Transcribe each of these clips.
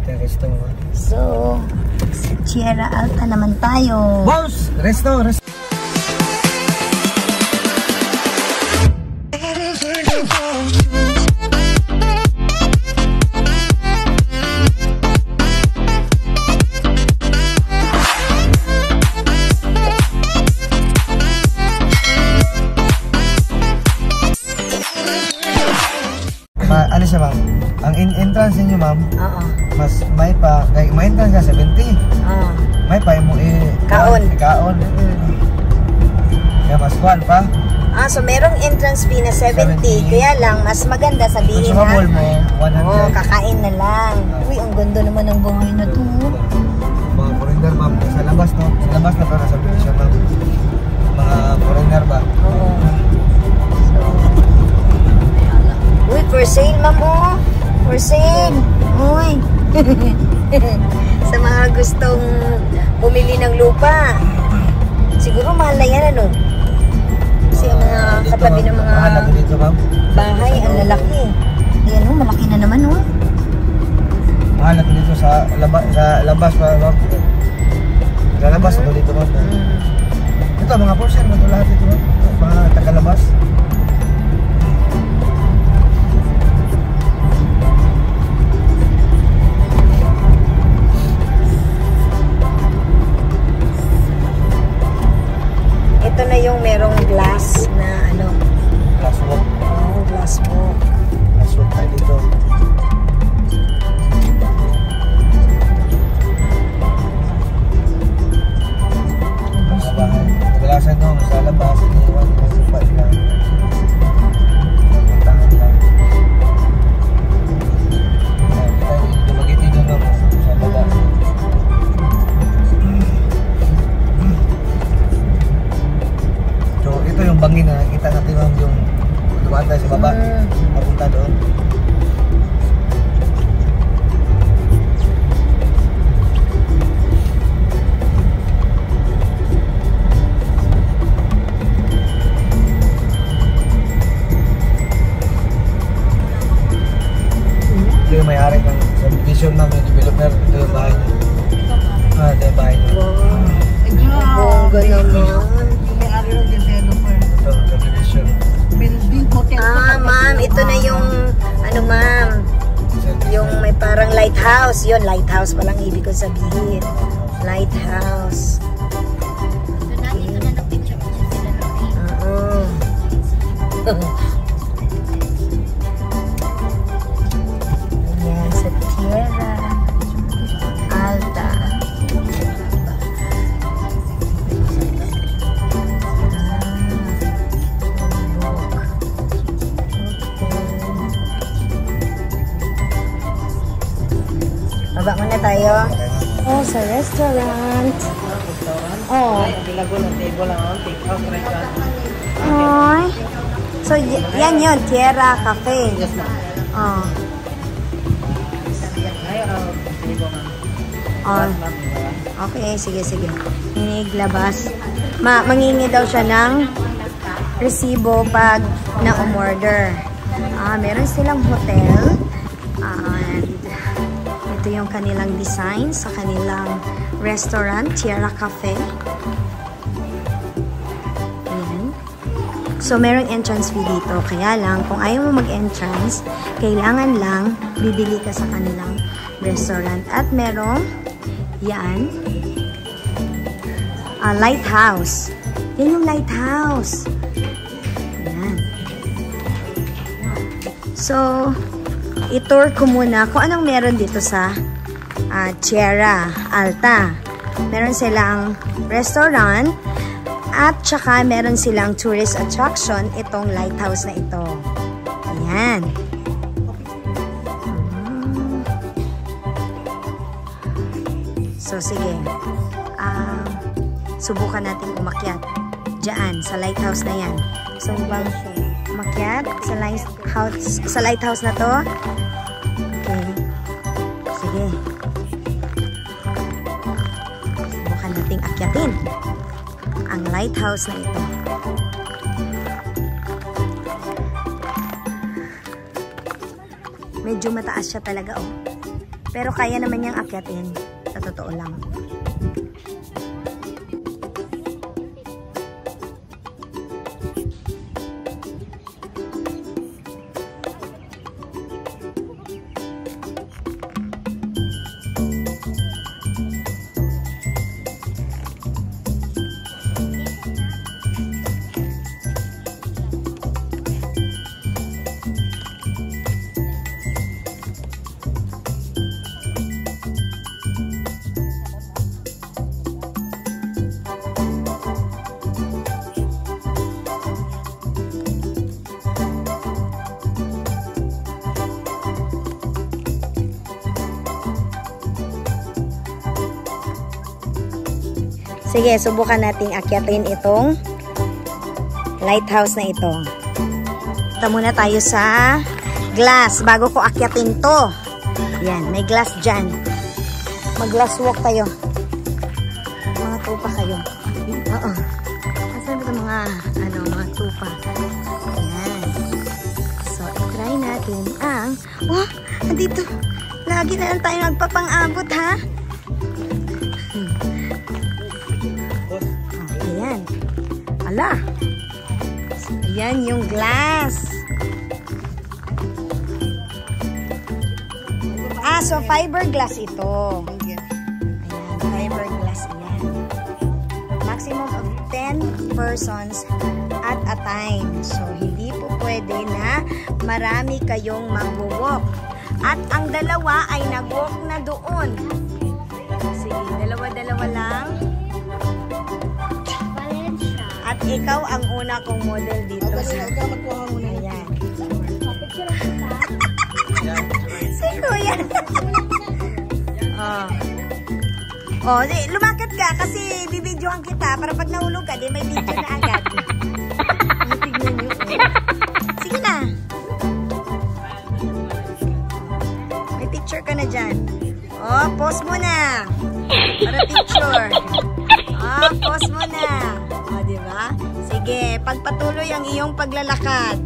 ating resto. So, sa Tierra Alta naman tayo. Boss! Resto! Ano siya, ma'am? Ang entrance niyo, ma'am, mas may pa, may entrance ka 70. May pa mo kaon. Kaya mas kuan pa. So merong entrance fee na 70. Kaya lang, mas maganda sabihin na. Kung mo, 100. Kakain na lang. Uy, ang ganda naman ng bahay na to. Mga foreigner, ma'am, sa labas, no? Sa labas na to, nasa beach, ma'am. Mga foreigner ba? Oo. Uy, for sale, ma'am, oh. For sale. Uy. Sa mga gustong bumili ng lupa. Siguro mahal na yan, ano? Kasi ang mga katabi ng mga bahay, ang lalaki. Ayan, oh, malaki na naman, oh. Mahal na dito sa labas pa, ma'am. Sa labas ako dito, ma'am. Ito, mga portion, ito lahat dito, ma'am. Mga tagalabas. Ito na yung merong glass na ano. Glass walk. Oo, glass walk. Glass walk tayo dito. Mga bahay. Kadalasan doon sa labas, iniwan nila sa pad lang. Puntahan lang. Kita dumagiti doon lang sa labas. Ito yung bangin na nakita natin, ma'am, yung dumaan tayo sa baba, papunta doon. Ito yung may-ari ng subdivision, ma'am, yung developer. Ito yung bahay niya. Ito yung bahay niya. Wow, bongga naman. Ma'am, ito na yung ano, ma'am, yung may parang lighthouse. Yun, lighthouse palang ibig ko sabihin. Lighthouse. Ayan, sa Tierra Alta. Baba muna tayo. Oh, sa restaurant. Oh. Ay. So, yan yun. Tierra Cafe. Oh. Oh. Okay, sige. Hiniglabas. Mangingi daw siya ng resibo pag na-umorder. Meron silang hotel. And ito yung kanilang design sa kanilang restaurant, Tierra Cafe. Ayan. So, merong entrance fee dito. Kaya lang, kung ayaw mo mag-entrance, kailangan lang bibili ka sa kanilang restaurant. At merong, yan, lighthouse. Yan yung lighthouse. Ayan. So, i-tour ko muna kung anong meron dito sa Tierra Alta. Meron silang restaurant at saka meron silang tourist attraction, itong lighthouse na ito. Ayan. So, sige. Subukan natin umakyat dyan sa lighthouse na yan. So, bang umakyat sa lighthouse na to? Okay. Sige. Subukan nating akyatin ang lighthouse na ito. Medyo mataas siya talaga, oh. Pero kaya naman niyang akyatin. Sa totoo lang. Sige, subukan nating akyatin itong lighthouse na ito. Punta muna tayo sa glass bago ko akyatin to. Yan, may glass dyan. Mag-glass walk tayo. Mga tupa kayo. Oo. Asan ba mga, mga tupa? Yan. So, i-try natin ang... Oh, andito. Lagi na lang tayo nagpapang-abot, ha? Ayan. Ala. Ayan yung glass. So fiberglass ito. Ayan, fiberglass yan. Maximum of 10 persons at a time. So, hindi po pwede na marami kayong mag-walk. At ang dalawa ay nag-walk na doon. Sige, dalawa-dalawa lang. At ikaw ang una kong model dito. Ayan. Si Kuya. Lumakad ka kasi bibidyohan kita para pag nahulog ka, di may video na agad. Tignan nyo. Sige na. May picture ka na dyan. Pause mo na. Para picture. Pause mo na. Diba? Sige, pagpatuloy ang iyong paglalakad.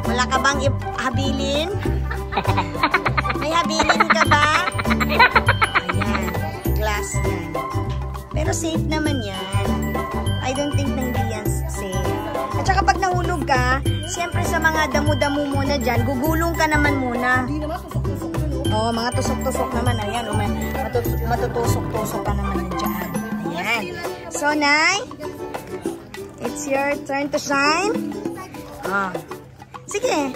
Wala ka bang habilin? May habilin ka ba? Ayan, glass yan. Pero safe naman yan. I don't think na hindi yan safe. At saka pag nahulog ka, siyempre sa mga damo-damo muna dyan, gugulong ka naman muna. Hindi naman, tusok-tusok na, no? Oo, mga tusok-tusok naman. Ayan, matutusok-tusok ka naman dyan. Ayan. So, Nay, it's your turn to shine. Sige.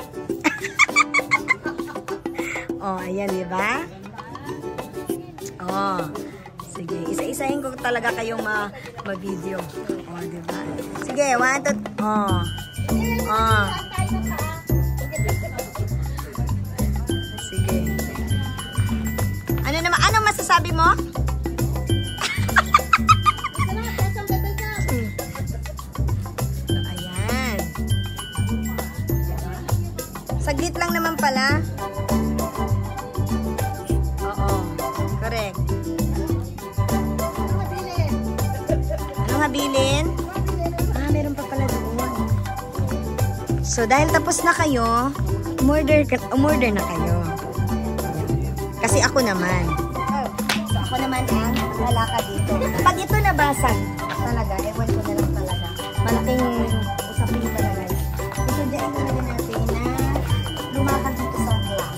Ayan, diba? Sige. Isa-isahin ko talaga kayong ma-video. Diba? Sige, 1, 2, Sige. Ano naman? Anong masasabi mo? Saglit lang naman pala. Oo. Correct. Anong habilin? Meron pa pala doon. So, dahil tapos na kayo, umorder na kayo. Kasi ako naman. So, ako naman ang lalakad dito. Pag ito nabasag, talaga, ewan ko na lang talaga. Malaking usapin talaga. So, diyan talaga natin na lumakad dito sa glass.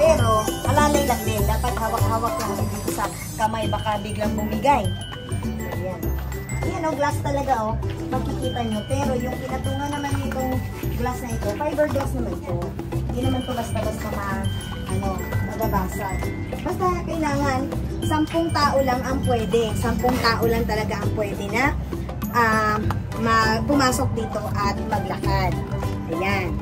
Pero, alalay lang din. Dapat hawak-hawak lang dito sa kamay. Baka biglang bumigay. Ayan. Ayan o, glass talaga o. Makikita nyo. Pero yung pinatungan naman itong glass na ito, fiberglass naman ito. Hindi naman ito basta-basta magabasag. Basta kailangan 10 tao lang ang pwede. 10 tao lang talaga ang pwede na pumasok dito at maglakad. Ayan.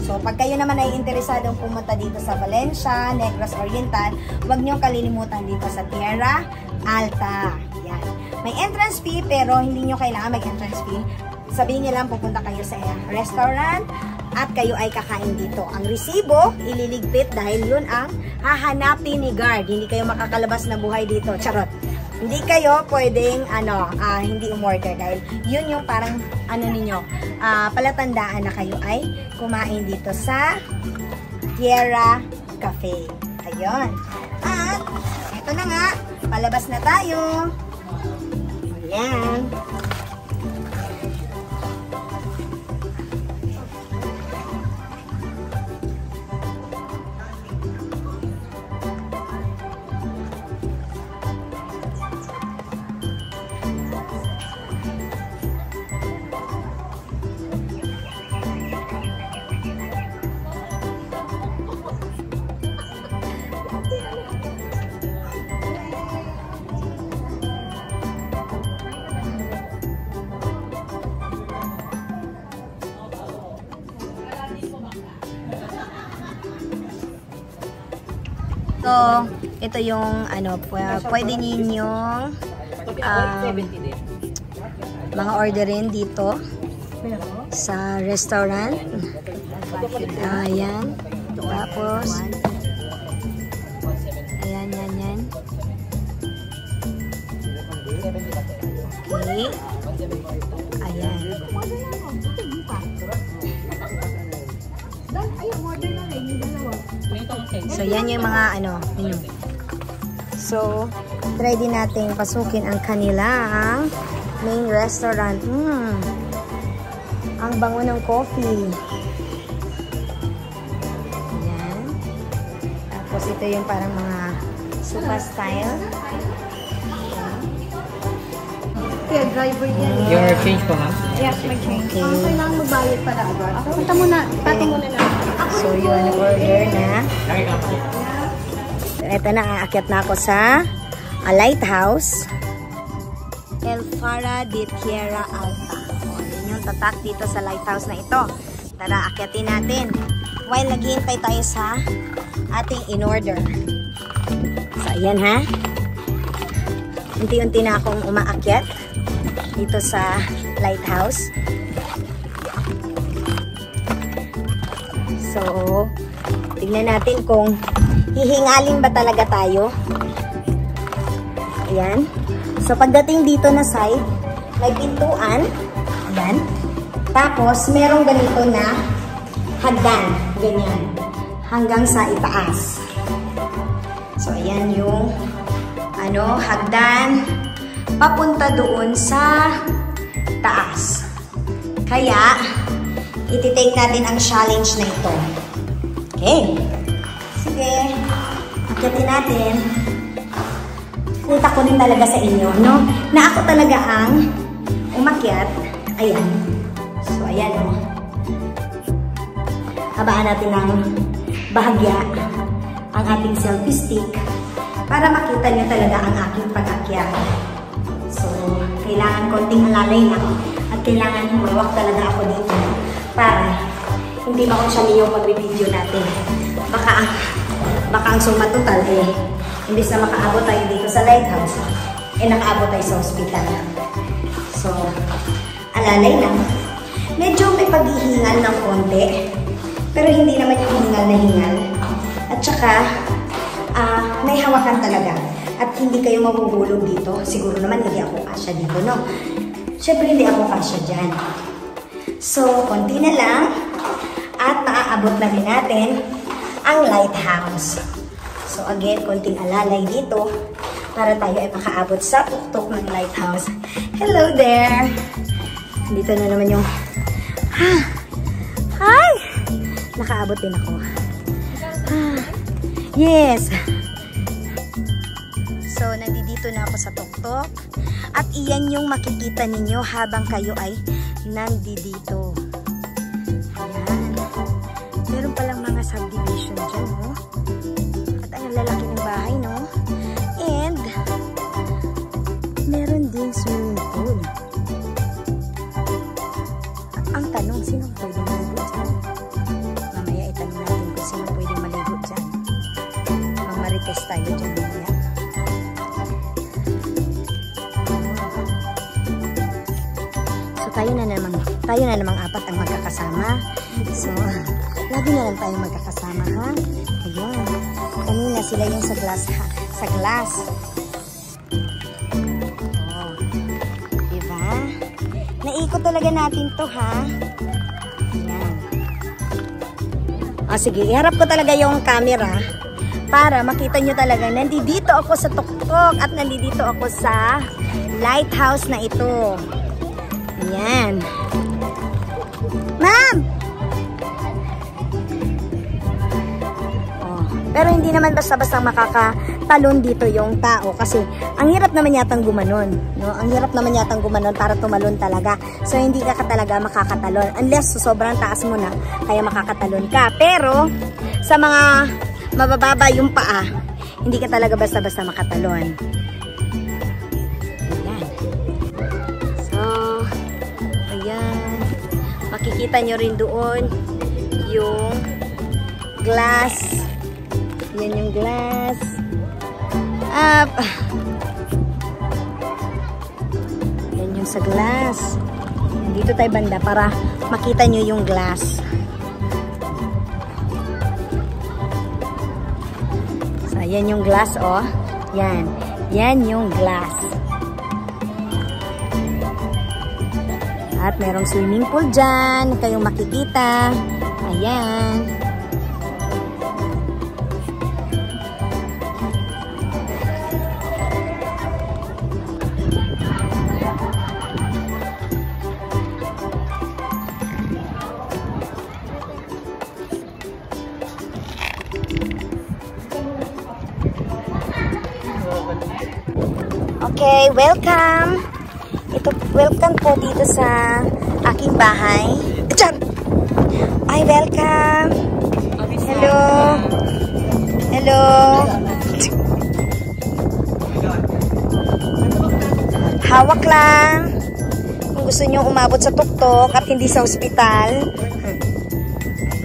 So, pag kayo naman ay interesadong pumunta dito sa Valencia, Negros Oriental, huwag niyong kalilimutan dito sa Tierra Alta. Ayan. May entrance fee, pero hindi niyo kailangan mag-entrance fee. Sabihin niyo lang, pupunta kayo sa restaurant at kayo ay kakain dito. Ang resibo, ililigpit dahil yun ang hahanapin ni guard. Hindi kayo makakalabas na buhay dito. Charot. Hindi kayo pwedeng hindi umorder dahil yun yung parang ninyo, palatandaan na kayo ay kumain dito sa Tierra Cafe. Ayun. At ito na nga, palabas na tayo. Ayan. So, ito yung pwede ninyong mga orderin dito sa restaurant. Ayan. Tapos ayan, yan. Okay. Ayan. So, yan yung mga menu. So, try din natin pasukin ang kanilang main restaurant. Ang bango ng coffee. Ayan. Tapos, ito yung parang mga sofa style. Kaya driver yan. Your change po, ma'am? Yes, may change. Okay. Kailangan magbayad para agad. Punta muna. Pati muna na. So, yun, order na. Ito na, aakyat na ako sa lighthouse. El Faro de Tierra Alta. Yun yung tatak dito sa lighthouse na ito. Tara, akyatin natin. While naghihintay tayo sa ating in-order. So, ayan ha. Unti-unti na akong umaakyat dito sa lighthouse. So, tignan natin kung hihingalin ba talaga tayo. Ayan. So, pagdating dito na side, may pintuan. Ayan. Tapos, merong ganito na hagdan. Ganyan. Hanggang sa itaas. So, ayan yung hagdan papunta doon sa taas. Kaya, ititake natin ang challenge na ito. Okay. Sige. Akyatin natin. Punta ko din talaga sa inyo, no? Na ako talaga ang umakyat. Ayan. So, ayan, no? Habaan natin ng bahagya ang ating selfie stick para makita nyo talaga ang aking pag-akyat. So, kailangan konting alalay lang at kailangan humawak talaga ako dito para hindi makonsyami yung pag-video natin. Baka ang suma total imbis na makaabot tayo dito sa lighthouse, nakaabot tayo sa hospital. So, alalay lang. Medyo may paghihingal ng konti, pero hindi naman yung hingal na hingal. At saka, may hawakan talaga. At hindi kayo mahuhulog dito. Siguro naman hindi ako kasya dito, no? Siyempre hindi ako kasya dyan. So, konti na lang. At naaabot na rin natin ang lighthouse. So, again, konting alalay dito para tayo ay makaabot sa tuktok ng lighthouse. Hello there! Dito na naman yung... Hi! Nakaabot din ako. Yes! So, nandito na ako sa tuktok. At iyan yung makikita ninyo habang kayo ay nandito. Ayan. Meron palang mga subdivision dyan, no? At ang lalaki ng bahay, no? And, meron ding swimming pool. Ang tanong, sino pwedeng maligo dyan? Mamaya itanong natin kung sino pwedeng maligo dyan. Ang marites tayo dyan mamaya. So, tayo na namang apat ang magkakasama. So, lagi na lang tayo magkakasama, ha? Ayun. Kanina sila yung sa glass, ha? Sa glass. Iikot talaga natin to, ha? Ayan. O, sige. Iharap ko talaga yung camera para makita nyo talaga. Nandito ako sa tuktok at nandito ako sa lighthouse na ito. Ayan. Ma'am! Pero hindi naman basta-basta makakatalon dito yung tao kasi ang hirap naman yatang gumanon, no? Ang hirap naman yatang gumanon para tumalon talaga. So hindi ka talaga makakatalon unless sobrang taas mo na kaya makakatalon ka. Pero sa mga mabababa yung paa, hindi ka talaga basta-basta makatalon. Ayan. So, ayan. Makikita nyo rin doon yung glass. Yan yung glass. Up. Yan yung sa glass. Dito tayo banda para makita nyo yung glass. So, yan yung glass, oh. Yan. Yan yung glass. At merong swimming pool dyan. Kayong makikita. Ayan. Okay, welcome. Welcome po dito sa aking bahay. Diyan! Ay, welcome. Hello. Hello. Hawak lang. Kung gusto nyo umabot sa tuktok at hindi sa ospital.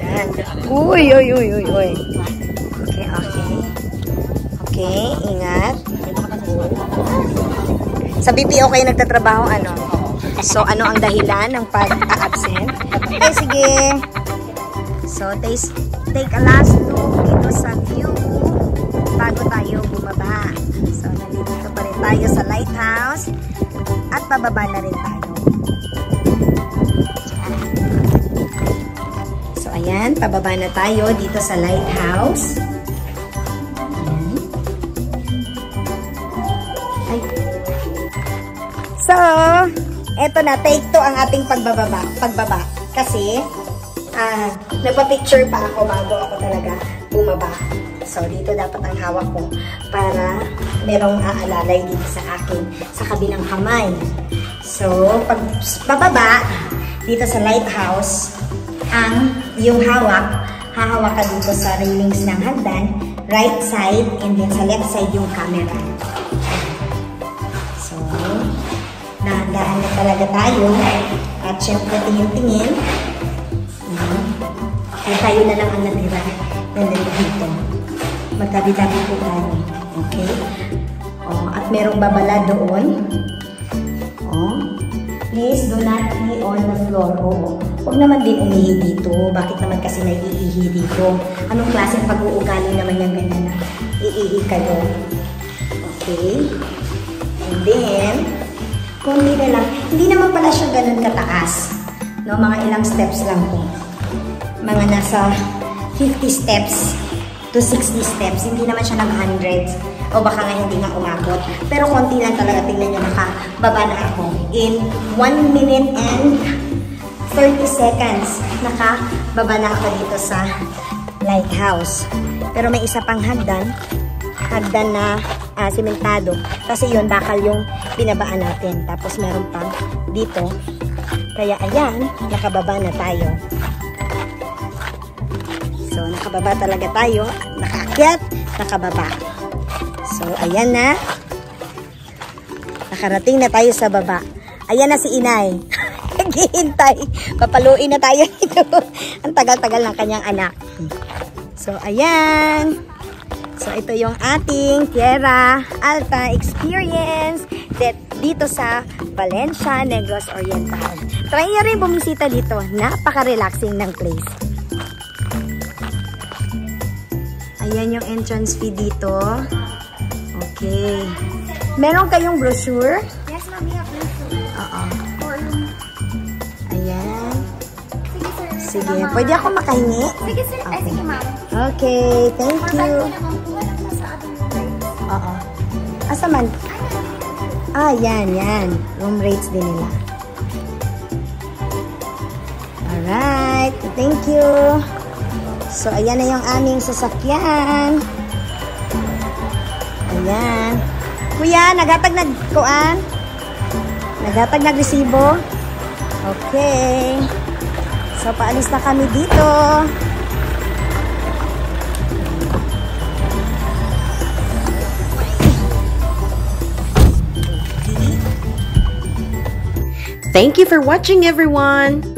Ayan. Uy, uy, uy, uy, uy. Okay, okay. Okay, ingat. Sa BPO kayo nagtatrabaho, ano? So, ano ang dahilan ng pag-absent? Okay, sige. So, take a last look dito sa view bago tayo bumaba. So, nandito pa rin tayo sa lighthouse at bababa na rin tayo. So, ayan, pababa na tayo dito sa lighthouse. So, eto na, take 2 ang ating pagbaba. Kasi, nagpa-picture pa ako bago ako talaga bumaba. So, dito dapat ang hawak ko para merong aalalay dito sa akin, sa kabilang kamay. So, pag bababa, dito sa lighthouse, yung hahawak ka dito sa railings ng hagdan, right side, and then sa left side yung camera. Dahan-dahan na talaga tayo. At syempre tingin-tingin. Kaya tayo na lang ang natira. Nandito dito. Magtabi-tabi po tayo. Okay? Oh, at merong babala doon. Oh. Please do not pee on the floor. Oh. Huwag naman din umihi dito. Bakit naman kasi naiihi dito? Anong klaseng pag-uugali naman yung ganyan na iihi kayo? Okay? And then, kundi na lang. Hindi naman pala siya ganun kataas. No, mga ilang steps lang po. Mga nasa 50 steps to 60 steps. Hindi naman siya nag-hundreds. O baka nga hindi nga umabot. Pero konti lang talaga. Tingnan nyo, nakababa na ako. In 1 minute and 30 seconds, nakababa na ako dito sa lighthouse. Pero may isa pang hagdan na simentado. Kasi yun, bakal yung binabaan natin. Tapos meron pang dito. Kaya ayan, nakababa na tayo. So, nakababa talaga tayo. Nakaakyat, nakababa. So, ayan na. Nakarating na tayo sa baba. Ayan na si Inay. Naghihintay. Papaluin na tayo dito. Ang tagal-tagal ng kanyang anak. So, ayan. So, ito yung ating Tierra Alta experience dito sa Valencia, Negros Oriental. Try nyo rin bumisita dito. Napaka-relaxing ng place. Ayan yung entrance fee dito. Okay. Meron kayong brochure? Yes, ma'am. We have brochure. Oo. sige. Pwede ako makahingi? Sige, sige. Ay, sige, ma'am. Okay, thank For you. bag mo naman po, walang nasa ating rates. Oo. Asa man? Ah, yan. Room rates din nila. Alright, thank you. So, ayan na yung aming sasakyan. Ayan. Kuya, naghatag nagkuan? Naghatag nagresibo? Okay. So, paalis na kami dito. Thank you for watching, everyone!